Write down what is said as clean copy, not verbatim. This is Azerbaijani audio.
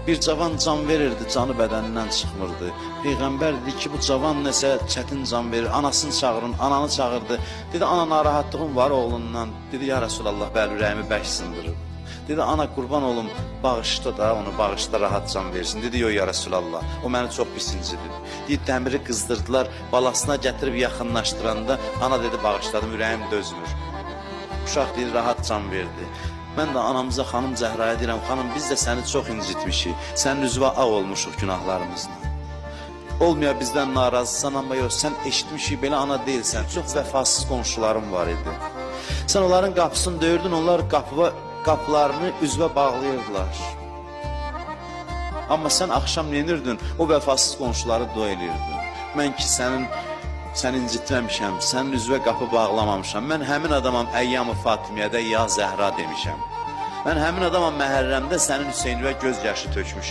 Bir cavan can verirdi, canı bədənindən çıxmırdı. Peyğəmbər dedi ki, bu cavan nəsə çətin can verir. Anasını çağırın, ananı çağırdı. Dedi, ana narahatlığım var oğlundan. Dedi, ya Rasulallah, bəli, ürəyimi bərk sındırıb. Dedi, ana qurban olum, bağışla da, onu bağışla, rahat can versin. Dedi, yox ya Rasulallah, o məni çox pis incidir. Deyib, dəmiri qızdırdılar, balasına gətirib yaxınlaşdıranda, ana dedi, bağışladım, ürəyim dözmür. Uşaq deyir, rahat can verdi. Mən də anamıza, xanım Zəhraya deyirəm, xanım, biz də səni çox incitmişik, sənin üzvə ağ olmuşuq günahlarımızla. Olmaya bizdən narazısan, amma yox, sən eşitmişik, belə ana deyilsən, çox vəfasız qonşularım var idi. Sən onların qapısını döyürdün, onlar qapılarını üzvə bağlayırdılar. Amma sən axşam neynirdin, o vəfasız qonşuları dua edirdin. Mən ki, səni incitməmişəm, sənin üzvə qapı bağlamamışam. Mən həmin adamam Əyyam-ı Fatimiyədə ya Zəhra demişəm. Mən həmin adamam Məhərrəmdə sənin Hüseynivə göz yaşı tökmüşəm.